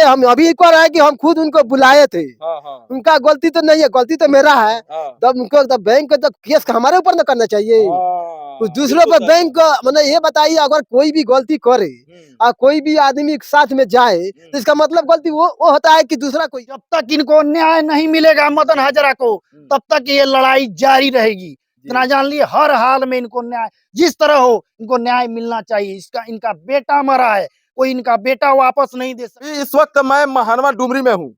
हम अभी कर रहे हैं कि हम खुद उनको बुलाए थे। हाँ हाँ उनका गलती तो नहीं है, गलती तो मेरा है। हाँ तब उनको तब बैंक तो केस हमारे ऊपर न करना चाहिए। कुछ दूसरों बिल्कुल पर सही बैंक बात। मतलब ये बताइए, अगर कोई भी गलती करे और कोई भी आदमी साथ में जाए तो इसका मतलब गलती वो होता है कि दूसरा कोई। जब तक इनको न्याय नहीं मिलेगा मदन हाजरा को, तब तक ये लड़ाई जारी रहेगी। इतना जान लिए, हर हाल में इनको न्याय जिस तरह हो इनको न्याय मिलना चाहिए। इसका इनका बेटा मरा है, कोई इनका बेटा वापस नहीं दे सकता। इस वक्त मैं महानवा डुमरी में हूँ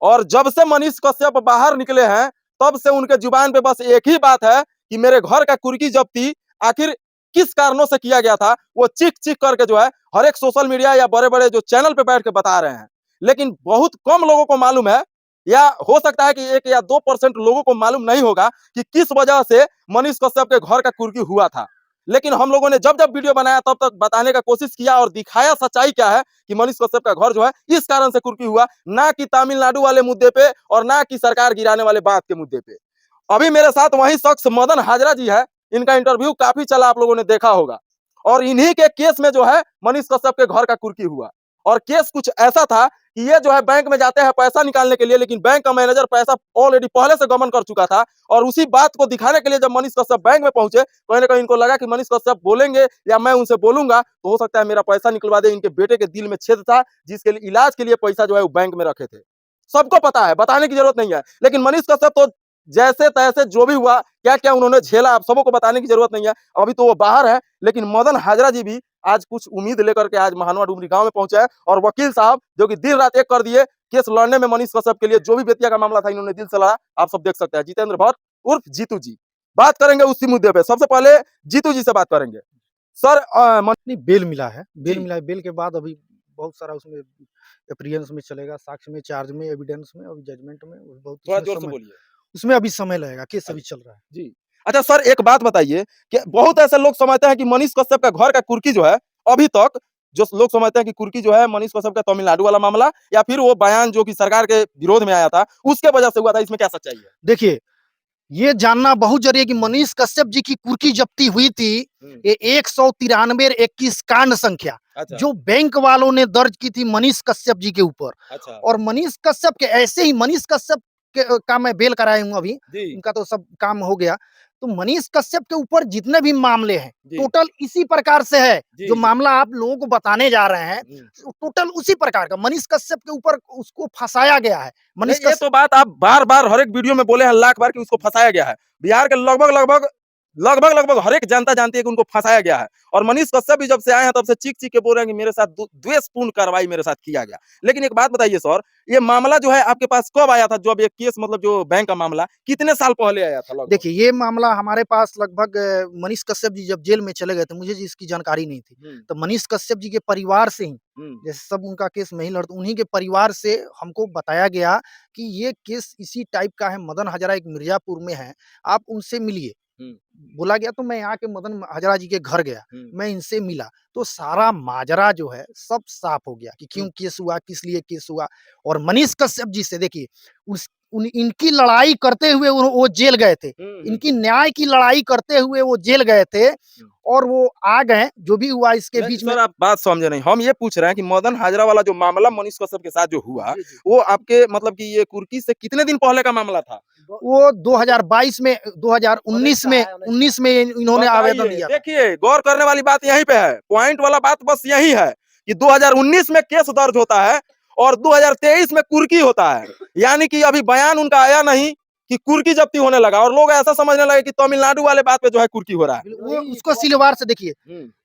और जब से मनीष कश्यप बाहर निकले हैं तब से उनके जुबान पे बस एक ही बात है कि मेरे घर का कुर्की जब्ती आखिर किस कारणों से किया गया था, वो चीख चीख करके जो है हर एक सोशल मीडिया या बड़े बड़े जो चैनल पे बैठ के बता रहे हैं। लेकिन बहुत कम लोगों को मालूम है, या हो सकता है कि 1 या 2% लोगों को मालूम नहीं होगा कि किस वजह से मनीष कश्यप के घर का कुर्की हुआ था। लेकिन हम लोगों ने जब जब वीडियो बनाया तब तक बताने का कोशिश किया और दिखाया सच्चाई क्या है कि मनीष कश्यप का घर जो है इस कारण से कुर्की हुआ, ना कि तमिलनाडु वाले मुद्दे पे और ना कि सरकार गिराने वाले बात के मुद्दे पे। अभी मेरे साथ वही शख्स मदन हाजरा जी है, इनका इंटरव्यू काफी चला, आप लोगों ने देखा होगा। और इन्हीं के केस में जो है मनीष कश्यप के घर का कुर्की हुआ। और केस कुछ ऐसा था कि ये जो है बैंक में जाते हैं पैसा निकालने के लिए, लेकिन बैंक का मैनेजर पैसा ऑलरेडी पहले से गबन कर चुका था। और उसी बात को दिखाने के लिए जब मनीष कश्यप बैंक में पहुंचे, कहीं ना कहीं इनको लगा कि मनीष कश्यप बोलेंगे या मैं उनसे बोलूंगा तो हो सकता है मेरा पैसा निकलवा दे। इनके बेटे के दिल में छेद था जिसके लिए इलाज के लिए पैसा जो है वो बैंक में रखे थे। सबको पता है, बताने की जरूरत नहीं है। लेकिन मनीष कश्यप तो जैसे तैसे जो भी हुआ, क्या क्या उन्होंने झेला, आप सबको बताने की जरूरत नहीं है। अभी तो वो बाहर है, लेकिन मदन हाजरा जी भी आज कुछ उम्मीद लेकर के आज महानवा डुमरी गांव में पहुंचे हैं। और वकील साहब जो कि दिन रात एक कर दिए केस लड़ने में मनीष कश्यप के लिए, जो भी बेतिया का मामला था इन्होंने दिल से लड़ा। आप सब देख सकते हैं, जितेंद्र भट्ट उर्फ जीतू जी बात करेंगे उसी मुद्दे पे। सबसे पहले जीतू जी से बात करेंगे। सर नहीं, बेल मिला है, बेल मिला है। बेल के बाद अभी बहुत सारा उसमें एप्रियंस में चलेगा, साक्ष्य में, चार्ज में, एविडेंस में, अभी जजमेंट में बहुत थोड़ा उसमें जोर से समय, बोलिए उसमें अभी समय लगेगा, केस अभी चल रहा है। जी। अच्छा सर, एक बात बताइए कि बहुत ऐसे लोग समझते हैं कि मनीष कश्यप का घर का कुर्की जो है, अभी तक जो लोग समझते हैं कि कुर्की जो है मनीष कश्यप का तमिलनाडु वाला मामला या फिर वो बयान जो कि सरकार के विरोध में आया था उसके वजह से हुआ था, इसमें क्या सच्चाई है? देखिए, ये जानना बहुत जरूरी है कि मनीष कश्यप जी की कुर्की जब्ती हुई थी, ये 193/21 कांड संख्या अच्छा जो बैंक वालों ने दर्ज की थी मनीष कश्यप जी के ऊपर। अच्छा और मनीष कश्यप के ऐसे ही मनीष कश्यप का मैं बेल कराया हूँ अभी, जी उनका तो सब काम हो गया। तो मनीष कश्यप के ऊपर जितने भी मामले हैं जी टोटल इसी प्रकार से है, जी जो जी। मामला आप लोगों को बताने जा रहे हैं टोटल उसी प्रकार का मनीष कश्यप के ऊपर उसको फंसाया गया है। मनीष नहीं, ये तो बात आप बार बार हर एक वीडियो में बोले हैं लाख बार कि उसको फंसाया गया है। बिहार के लगभग हर एक जनता जानती है कि उनको फंसाया गया है। और मनीष कश्यप भी जब से आए हैं तब से चीख चीख के बोल रहे हैं कि मेरे साथ द्वेषपूर्ण कार्रवाई मेरे साथ किया गया। लेकिन एक बात बताइए सर, ये मामला जो है आपके पास कब आया था? जब ये केस मतलब जो बैंक का मामला कितने साल पहले आया था लगभग? देखिए, ये मामला हमारे पास लगभग मनीष कश्यप जी जब जेल में चले गए थे, मुझे जी इसकी जानकारी नहीं थी। तो मनीष कश्यप जी के परिवार से ही, जैसे सब उनका केस मैं ही लड़ता, उन्हीं के परिवार से हमको बताया गया कि ये केस इसी टाइप का है, मदन हाजरा एक मिर्जापुर में है, आप उनसे मिलिए। बोला गया तो मैं यहाँ के मदन हाजरा जी के घर गया, मैं इनसे मिला तो सारा माजरा जो है सब साफ हो गया कि क्यों केस हुआ, किस लिए केस हुआ। और मनीष कश्यप जी से देखिए, इनकी लड़ाई करते हुए वो जेल गए थे, इनकी न्याय की लड़ाई करते हुए वो जेल गए थे और वो आ गए। जो भी हुआ इसके बीच में, सर आप बात समझे नहीं, हम ये पूछ रहे हैं कि मदन हाजरा वाला जो मामला मनीष कश्यप के साथ जो हुआ वो आपके मतलब कि ये कुर्की से कितने दिन पहले का मामला था? वो 2022 में 2019 में इन्होंने आवेदन दिया। देखिए, गौर करने वाली बात यहीं पे है, पॉइंट वाला बात बस यही है कि 2019 में केस दर्ज होता है और 2023 में कुर्की होता है। यानी कि अभी बयान उनका आया नहीं कि कुर्की जब्ती होने लगा और लोग ऐसा समझने लगे कि तमिलनाडु वाले बात पे जो है कुर्की हो रहा है। वो उसको सिलवार से देखिए,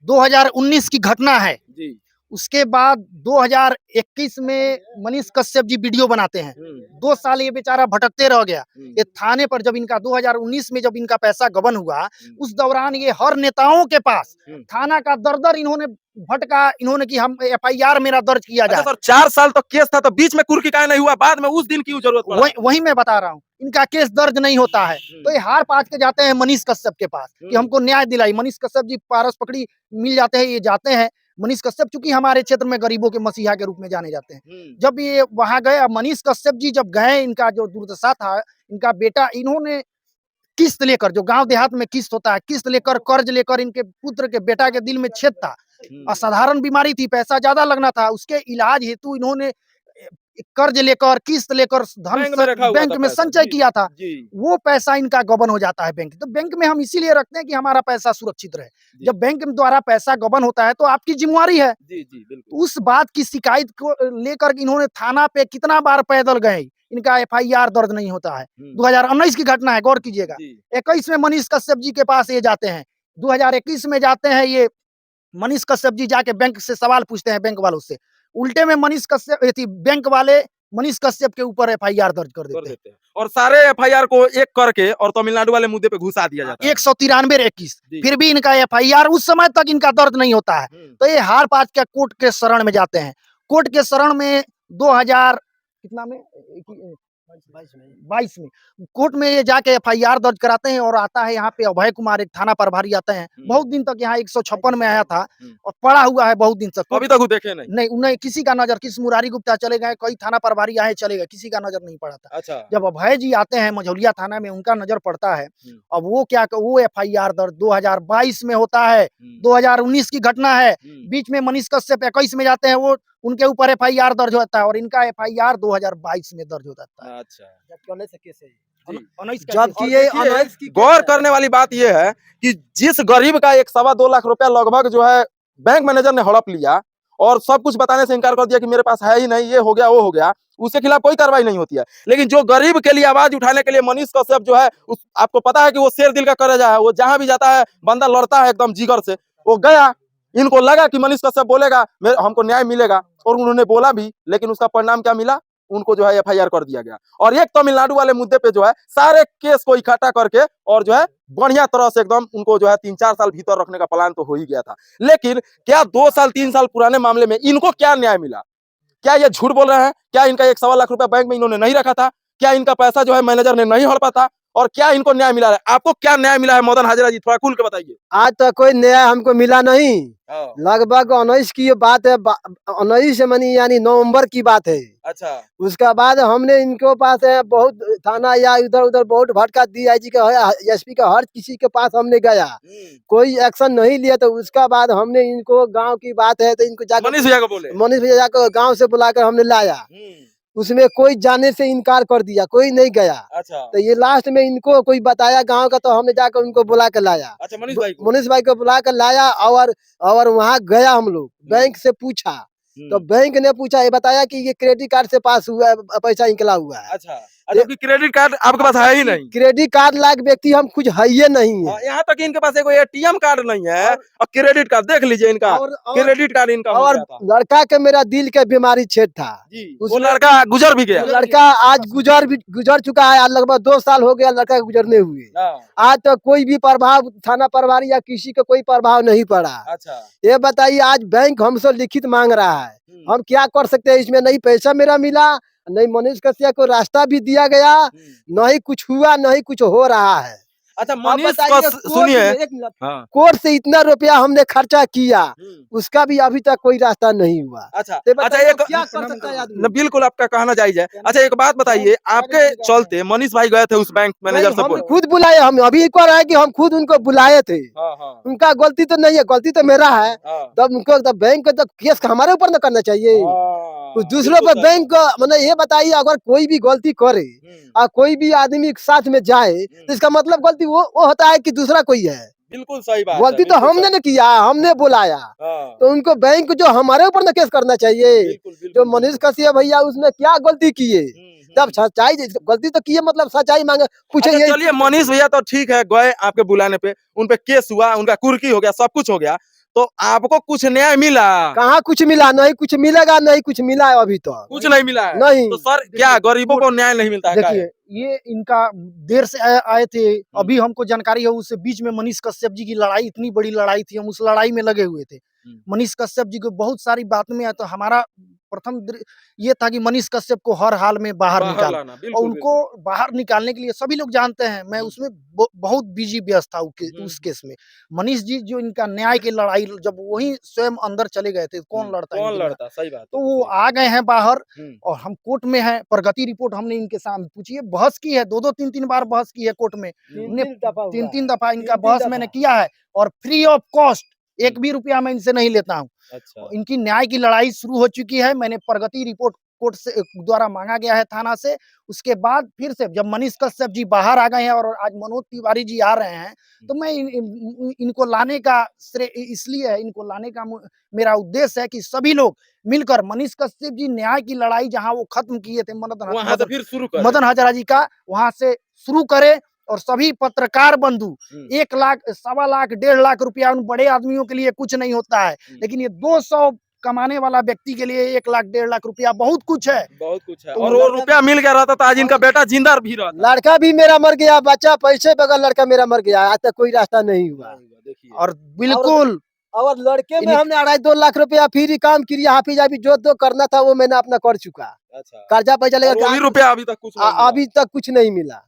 2019 की घटना है जी। उसके बाद 2021 में मनीष कश्यप जी वीडियो बनाते हैं। 2 साल ये बेचारा भटकते रह गया। ये थाने पर जब इनका 2019 में जब इनका पैसा गबन हुआ, उस दौरान ये हर नेताओं के पास थाना का दर इन्होंने भटका, इन्होंने कि हम FIR मेरा दर्ज किया जाए। सर 4 साल तो केस था, तो बीच में कुर्की काहे नहीं हुआ? बाद में उस दिन क्यों जरूरत पड़ा? वही मैं बता रहा हूँ, इनका केस दर्ज नहीं होता है तो ये हार पाच के जाते हैं मनीष कश्यप के पास कि हमको न्याय दिलाई। मनीष कश्यप जी पारस पकड़ी मिल जाते हैं, ये जाते हैं। मनीष कश्यप चूंकि हमारे क्षेत्र में गरीबों के मसीहा के रूप में जाने जाते हैं, जब ये वहां गए, मनीष कश्यप जी जब गए, इनका जो दुर्दशा था, इनका बेटा, इन्होंने किस्त लेकर, जो गांव देहात में किस्त होता है, किस्त लेकर, कर्ज लेकर, इनके पुत्र के बेटा के दिल में छेद था, असाधारण बीमारी थी, पैसा ज्यादा लगना था, उसके इलाज हेतु इन्होंने कर्ज लेकर किस्त लेकर धन बैंक में रखा हुआ बैंक था में पैसा, संचय जी, किया था, जी, वो पैसा इनका गबन हो जाता है बैंक। तो बैंक में हम इसीलिए रखते हैं कि हमारा पैसा सुरक्षित रहे। जी। जब बैंक द्वारा पैसा गबन होता है तो आपकी जिम्मेवारी है। जी, जी, बिल्कुल। उस बात की शिकायत को लेकर इन्होंने थाना पे कितना बार पैदल गए, इनका एफआईआर दर्ज नहीं होता है। 2019 की घटना है, गौर कीजिएगा। 21 में मनीष कश्यप जी के पास ये जाते हैं, 2021 में जाते हैं ये मनीष कश्यप जी, जाके बैंक से सवाल पूछते हैं, बैंक वालों से। उल्टे में मनीष कश्यप बैंक वाले मनीष कश्यप के ऊपर एफआईआर दर्ज कर देते हैं। और सारे एफआईआर को एक करके और तमिलनाडु वाले मुद्दे पे घुसा दिया जाता है। 193/21 जी। फिर भी इनका एफआईआर उस समय तक इनका दर्ज नहीं होता है। तो ये हार पात के कोर्ट के शरण में जाते हैं। कोर्ट के शरण में 2000 कितना में 22 में कोर्ट में ये जाके एफआईआर दर्ज कराते हैं और आता है यहाँ पे अभय कुमार, एक थाना प्रभारी आते हैं। बहुत दिन तक यहाँ 156 में आया था और पड़ा हुआ है बहुत दिन तक। अभी तक वो देखे नहीं। नहीं, उन्हें किसी का नजर, किस मुरारी गुप्ता चले गए, कई थाना प्रभारी आए चले गए, किसी का नजर नहीं पड़ा था। अच्छा। जब अभय जी आते हैं मझौलिया थाना में, उनका नजर पड़ता है। अब वो क्या, वो एफआईआर दर्ज 2022 में होता है। 2019 की घटना है। बीच में मनीष कश्यप 21 में जाते हैं, वो उनके ऊपर एफआईआर दर्ज होता है और इनका एफआईआर 2022 में दर्ज होता है। अच्छा। जबकि ये गौर करने वाली बात यह है कि जिस गरीब का 1.25 लाख रुपया लगभग जो है बैंक मैनेजर ने हड़प लिया और सब कुछ बताने से इनकार कर दिया कि मेरे पास है ही नहीं, ये हो गया वो हो गया, उसके खिलाफ कोई कार्रवाई नहीं होती है। लेकिन जो गरीब के लिए आवाज उठाने के लिए मनीष कश्यप जो है, आपको पता है कि वो शेर दिल का करेजा है, वो जहां भी जाता है बंदा लड़ता है एकदम जिगर से। वो गया, इनको लगा कि मनीष कश्यप बोलेगा हमको न्याय मिलेगा और उन्होंने बोला भी, लेकिन उसका परिणाम क्या मिला, उनको जो है एफआईआर कर दिया गया। और एक तमिलनाडु वाले मुद्दे पे जो है सारे केस को इकट्ठा करके और जो है बढ़िया तरह से एकदम उनको जो है 3-4 साल भीतर रखने का प्लान तो हो ही गया था। लेकिन क्या 2 साल 3 साल पुराने मामले में इनको क्या न्याय मिला? क्या ये झूठ बोल रहे हैं? क्या इनका 1.25 लाख रुपया बैंक में इन्होंने नहीं रखा था? क्या इनका पैसा जो है मैनेजर ने नहीं हड़पा था? और क्या इनको न्याय मिला है? आपको क्या न्याय मिला है मदन हाजरा जी, थोड़ा खुल के बताइए। आज तक कोई न्याय हमको मिला नहीं। लगभग 19 की ये बात है, 19 मनी यानी नवंबर की बात है। अच्छा। उसके बाद हमने इनको पास है बहुत थाना या इधर उधर बहुत भटका, डीआईजी का एसपी का, हर किसी के पास हमने गया, कोई एक्शन नहीं लिया। तो उसका बाद हमने इनको, गांव की बात है तो इनको जाकर मनीष भैया को बोले, मनीष भैया जाकर गाँव से बुलाकर हमने लाया। उसमें कोई जाने से इनकार कर दिया, कोई नहीं गया। अच्छा। तो ये लास्ट में इनको कोई बताया गांव का, तो हमने जाकर उनको बुला कर लाया। अच्छा, मनीष भाई को बुला कर लाया और वहाँ गया हम लोग, बैंक से पूछा तो बैंक ने पूछा, ये बताया कि ये क्रेडिट कार्ड से पास हुआ है, पैसा निकला हुआ है। अच्छा। जबकि क्रेडिट कार्ड आपके पास है ही नहीं। क्रेडिट कार्ड लायक व्यक्ति हम कुछ है ही नहीं है। यहाँ तक इनके पास एगो एटीएम कार्ड नहीं है और क्रेडिट कार्ड देख लीजिए इनका, क्रेडिट कार्ड इनका हो गया था। लड़का के मेरा दिल के बीमारी छेद था, वो लड़का गुजर भी गया। लड़का आज गुजर चुका है, आज लगभग 2 साल हो गया लड़का गुजरने हुए। आज तक कोई भी प्रभाव थाना प्रभारी या किसी का कोई प्रभाव नहीं पड़ा। अच्छा। ये बताइए, आज बैंक हमसे लिखित मांग रहा है, हम क्या कर सकते हैं इसमें? नहीं पैसा मेरा मिला, नहीं मनीष कश्यप को रास्ता भी दिया गया, नहीं कुछ हुआ, नहीं कुछ हो रहा है। अच्छा, मनीष सुनिए, कोर्ट से इतना रुपया हमने खर्चा किया, उसका भी अभी तक कोई रास्ता नहीं हुआ। अच्छा। अच्छा, एक क्या कर सकता है आदमी? बिल्कुल आपका कहना जायज है। अच्छा, एक बात बताइए, आपके चलते मनीष भाई गए थे उस बैंक मैनेजर से, हम खुद बुलाए, हम अभी एक बार है कि हम खुद उनको बुलाए थे। उनका गलती तो नहीं है, गलती तो मेरा है। तब उनको बैंक का केस हमारे ऊपर न करना चाहिए, कुछ दूसरों पर बैंक का। मतलब ये बताइए, अगर कोई भी गलती करे और कोई भी आदमी साथ में जाए तो इसका मतलब गलती वो होता है कि दूसरा कोई है। बिल्कुल सही बात। गलती तो हमने न किया, हमने बुलाया, तो उनको बैंक जो हमारे ऊपर न केस करना चाहिए। जो मनीष कश्यप भैया उसने क्या गलती किए, जब सच्चाई, गलती तो किए मतलब सच्चाई मांगे पूछे। चलिए, मनीष भैया तो ठीक है, गए आपके बुलाने पे, उन पे केस हुआ, उनका कुर्की हो गया, सब कुछ हो गया, तो आपको कुछ न्याय मिला? कहाँ कुछ मिला, नहीं कुछ मिलेगा, नहीं कुछ मिला है अभी तो, कुछ नहीं मिला है। नहीं। तो सर क्या गरीबों को न्याय नहीं मिलता है? देखिए, ये इनका देर से आए थे, अभी हमको जानकारी है। उससे बीच में मनीष कश्यप जी की लड़ाई, इतनी बड़ी लड़ाई थी, हम उस लड़ाई में लगे हुए थे। मनीष कश्यप जी को बहुत सारी बात में, तो हमारा प्रथम ये था कि मनीष कश्यप को हर हाल में बाहर निकालना, और उनको बाहर निकालने के लिए सभी लोग जानते हैं, मैं उसमें बहुत बिजी व्यस्त था उस केस में। मनीष जी जो इनका न्याय की लड़ाई, जब वही स्वयं अंदर चले गए थे, कौन लड़ता, सही बात। तो वो आ गए हैं बाहर और हम कोर्ट में हैं। प्रगति रिपोर्ट हमने इनके सामने पूछी है, बहस की है, 2-2 3-3 बार बहस की है कोर्ट में। 3-3 दफा इनका बहस मैंने किया है, और फ्री ऑफ कॉस्ट 1 भी रुपया मैं इनसे नहीं लेता हूँ। अच्छा। इनकी न्याय की लड़ाई शुरू हो चुकी है। मैंने प्रगति रिपोर्ट कोर्ट से द्वारा मांगा गया है थाना से। उसके बाद फिर से जब मनीष कश्यप जी बाहर आ गए हैं और आज मनोज तिवारी जी आ रहे हैं, तो मैं इनको लाने का श्रेय इसलिए है, इनको लाने का मेरा उद्देश्य है कि सभी लोग मिलकर मनीष कश्यप जी न्याय की लड़ाई जहां वो खत्म किए थे मदन हजारा जी का, वहां से शुरू करे और सभी पत्रकार बंधु 1 लाख, 1.25 लाख, 1.5 लाख रुपया उन बड़े आदमियों के लिए कुछ नहीं होता है, लेकिन ये 200 कमाने वाला व्यक्ति के लिए 1 लाख, 1.5 लाख रुपया बहुत कुछ है। तो और वो रुपया मिल गया रहता तो आज इनका बेटा जिंदा भी रहता। लड़का भी मेरा मर गया, बच्चा पैसे बगैर लड़का मेरा मर गया, आज तक कोई रास्ता नहीं हुआ। और बिल्कुल और लड़के में हमने 2.5 लाख रुपया फ्री काम किया, हाफिज अभी जो करना था वो मैंने अपना कर चुका। अच्छा, कर्जा पैसा लेकर रुपया अभी तक कुछ नहीं मिला।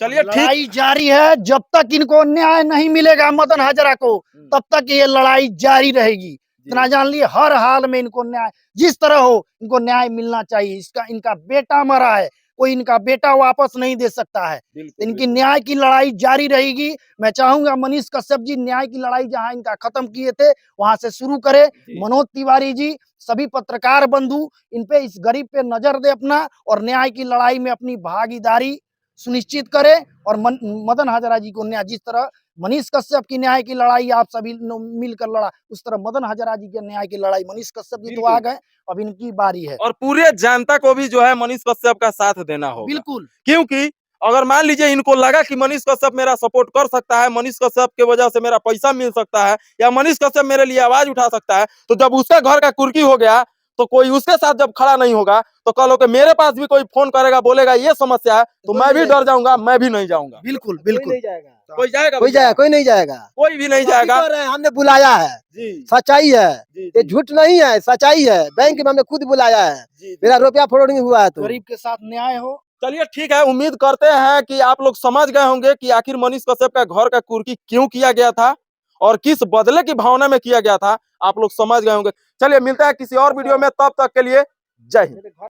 चलिए, लड़ाई जारी है, जब तक इनको न्याय नहीं मिलेगा मदन हजारा को, तब तक ये लड़ाई जारी रहेगी। इतना जान लिए, हर हाल में इनको न्याय जिस तरह हो इनको न्याय मिलना चाहिए। इनका बेटा मरा है, कोई इनका बेटा वापस नहीं दे सकता है। इनकी न्याय की लड़ाई जारी रहेगी। मैं चाहूंगा मनीष कश्यप जी न्याय की लड़ाई जहां इनका खत्म किए थे वहां से शुरू करे। मनोज तिवारी जी, सभी पत्रकार बंधु इन पे, इस गरीब पे नजर दे अपना और न्याय की लड़ाई में अपनी भागीदारी सुनिश्चित करे और मदन हजारा जी को न्याय, जिस तरह मनीष कश्यप की न्याय की लड़ाई आप सभी मिलकर लड़ा, उस तरह मदन हजारा जी के न्याय की लड़ाई मनीष कश्यप जी तो आ गए, अब इनकी बारी है। और पूरे जनता को भी जो है मनीष कश्यप का साथ देना होगा। बिल्कुल, क्योंकि अगर मान लीजिए इनको लगा कि मनीष कश्यप मेरा सपोर्ट कर सकता है, मनीष कश्यप के वजह से मेरा पैसा मिल सकता है, या मनीष कश्यप मेरे लिए आवाज उठा सकता है, तो जब उसका घर का कुर्की हो गया तो कोई उसके साथ जब खड़ा नहीं होगा तो कल होकर मेरे पास भी कोई फोन करेगा, बोलेगा ये समस्या है, तो मैं भी डर जाऊंगा, मैं भी नहीं जाऊंगा। बिल्कुल बिल्कुल, कोई नहीं जाएगा, कोई जाएगा, कोई नहीं जाएगा, कोई भी नहीं जाएगा। हमने बुलाया है, सच्चाई है, ये झूठ नहीं है, सच्चाई है। बैंक में हमने खुद बुलाया है, मेरा रुपया फॉरवर्डिंग हुआ है, तो गरीब के साथ न्याय हो। चलिए ठीक है, उम्मीद करते हैं कि आप लोग समझ गए होंगे कि आखिर मनीष कश्यप का घर का कुर्की क्यों किया गया था और किस बदले की भावना में किया गया था, आप लोग समझ गए होंगे। चलिए मिलता है किसी और वीडियो में, तब तक के लिए जय हिंद।